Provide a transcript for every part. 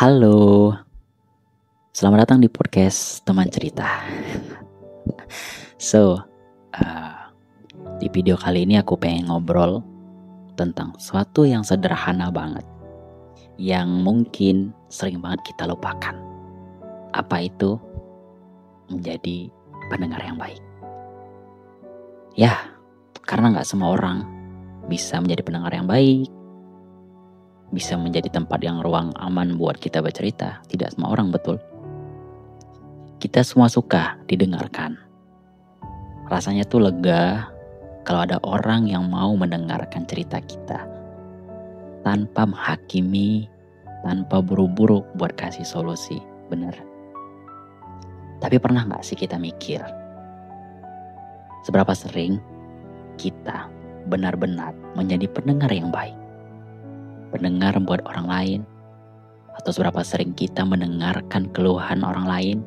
Halo, selamat datang di podcast teman cerita. So, di video kali ini aku pengen ngobrol tentang sesuatu yang sederhana banget, yang mungkin sering banget kita lupakan. Apa itu? Menjadi pendengar yang baik. Ya, karena gak semua orang bisa menjadi pendengar yang baik, bisa menjadi tempat yang ruang aman buat kita bercerita. Tidak semua orang, betul. Kita semua suka didengarkan. Rasanya tuh lega kalau ada orang yang mau mendengarkan cerita kita tanpa menghakimi, tanpa buru-buru buat kasih solusi. Bener. Tapi pernah gak sih kita mikir seberapa sering kita benar-benar menjadi pendengar yang baik? Pendengar buat orang lain, atau seberapa sering kita mendengarkan keluhan orang lain?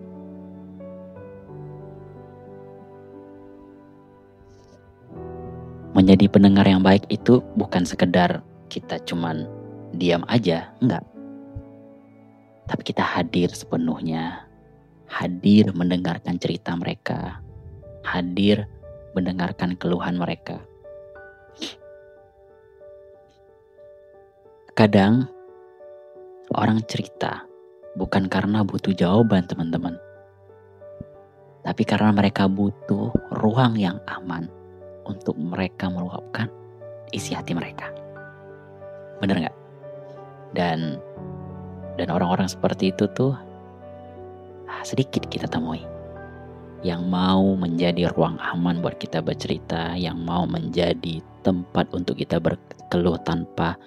Menjadi pendengar yang baik itu bukan sekedar kita cuman diam aja, enggak. Tapi kita hadir sepenuhnya, hadir mendengarkan cerita mereka, hadir mendengarkan keluhan mereka. Kadang orang cerita bukan karena butuh jawaban, teman-teman, tapi karena mereka butuh ruang yang aman untuk mereka meluapkan isi hati mereka. Bener gak? Dan orang-orang seperti itu tuh sedikit kita temui, yang mau menjadi ruang aman buat kita bercerita, yang mau menjadi tempat untuk kita berkeluh tanpa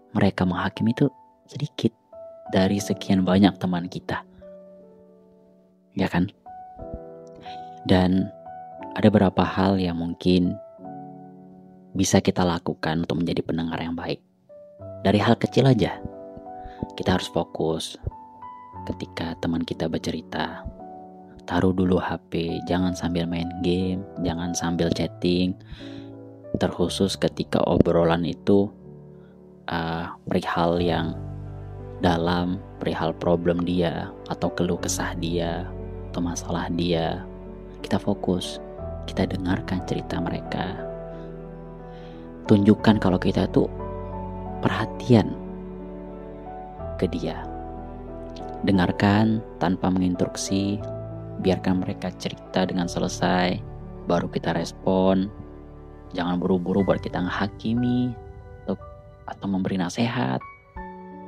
mereka menghakimi, itu sedikit dari sekian banyak teman kita, ya kan? Dan ada beberapa hal yang mungkin bisa kita lakukan untuk menjadi pendengar yang baik. Dari hal kecil aja, kita harus fokus ketika teman kita bercerita. Taruh dulu HP, jangan sambil main game, jangan sambil chatting. Terkhusus ketika obrolan itu perihal yang dalam, perihal problem dia, atau keluh kesah dia, atau masalah dia. Kita fokus, kita dengarkan cerita mereka. Tunjukkan kalau kita tuh perhatian ke dia. Dengarkan tanpa menginstruksi, biarkan mereka cerita dengan selesai, baru kita respon. Jangan buru-buru buat kita menghakimi atau memberi nasihat.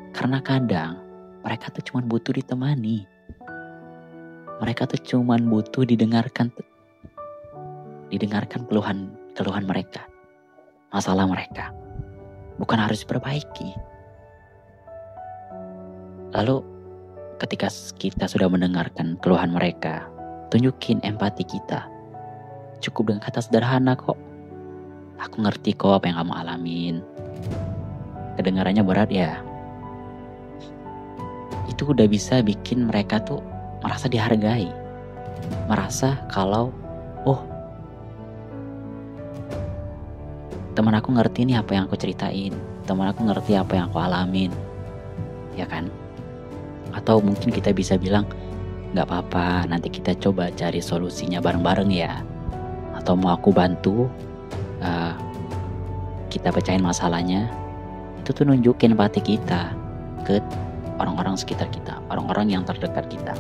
Karena kadang mereka tuh cuma butuh ditemani. Mereka tuh cuma butuh didengarkan keluhan mereka, masalah mereka. Bukan harus diperbaiki. Lalu ketika kita sudah mendengarkan keluhan mereka, tunjukin empati kita. Cukup dengan kata sederhana kok. Aku ngerti kok apa yang kamu alamin. Kedengarannya berat ya. Itu udah bisa bikin mereka tuh merasa dihargai. Merasa kalau, teman aku ngerti nih apa yang aku ceritain. Teman aku ngerti apa yang aku alamin. Ya kan? Atau mungkin kita bisa bilang, gak apa-apa, nanti kita coba cari solusinya bareng-bareng ya. Atau mau aku bantu, kita pecahin masalahnya. Itu tuh nunjukin empati kita ke orang-orang sekitar kita, orang-orang yang terdekat kita.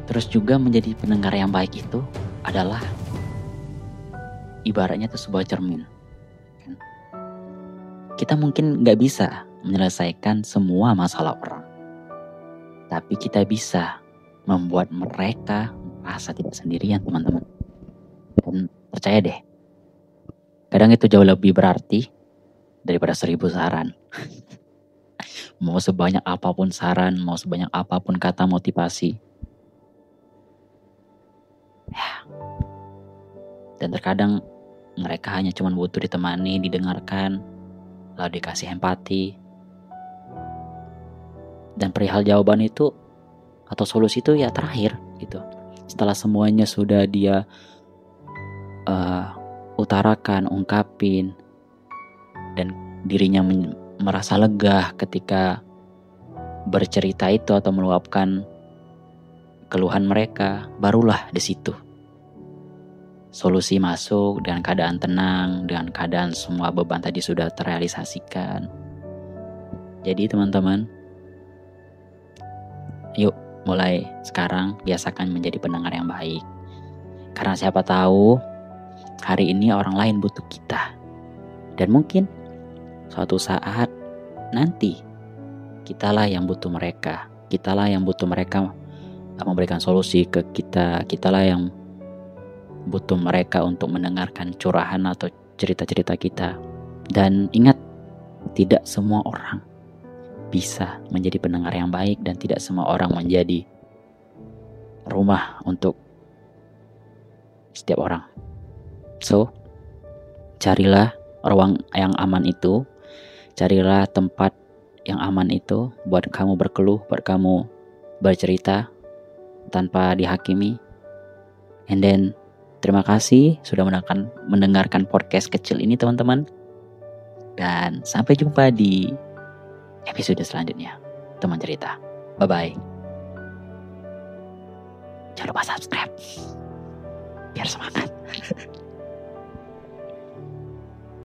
Terus juga menjadi pendengar yang baik itu adalah ibaratnya itu sebuah cermin. Kita mungkin gak bisa menyelesaikan semua masalah orang, tapi kita bisa membuat mereka merasa tidak sendirian, teman-teman. Dan percaya deh, kadang itu jauh lebih berarti daripada 1000 saran. Mau sebanyak apapun saran, mau sebanyak apapun kata motivasi. Ya. Dan terkadang mereka hanya cuma butuh ditemani, didengarkan, lalu dikasih empati. Dan perihal jawaban itu atau solusi itu ya terakhir gitu. Setelah semuanya sudah dia utarakan, ungkapin, dan dirinya merasa lega ketika bercerita itu atau meluapkan keluhan mereka, barulah di situ solusi masuk dengan keadaan tenang, dengan keadaan semua beban tadi sudah terrealisasikan. Jadi teman-teman, yuk mulai sekarang biasakan menjadi pendengar yang baik. Karena siapa tahu hari ini orang lain butuh kita. Dan mungkin suatu saat nanti kitalah yang butuh mereka. Kitalah yang butuh mereka memberikan solusi ke kita. Kitalah yang butuh mereka untuk mendengarkan curahan atau cerita-cerita kita. Dan ingat, tidak semua orang bisa menjadi pendengar yang baik dan tidak semua orang menjadi rumah untuk setiap orang. So, carilah ruang yang aman itu, carilah tempat yang aman itu buat kamu berkeluh, buat kamu bercerita tanpa dihakimi. And then terima kasih sudah mendengarkan podcast kecil ini teman-teman. Dan sampai jumpa di episode selanjutnya. Teman cerita. Bye-bye. Jangan lupa subscribe. Biar semangat.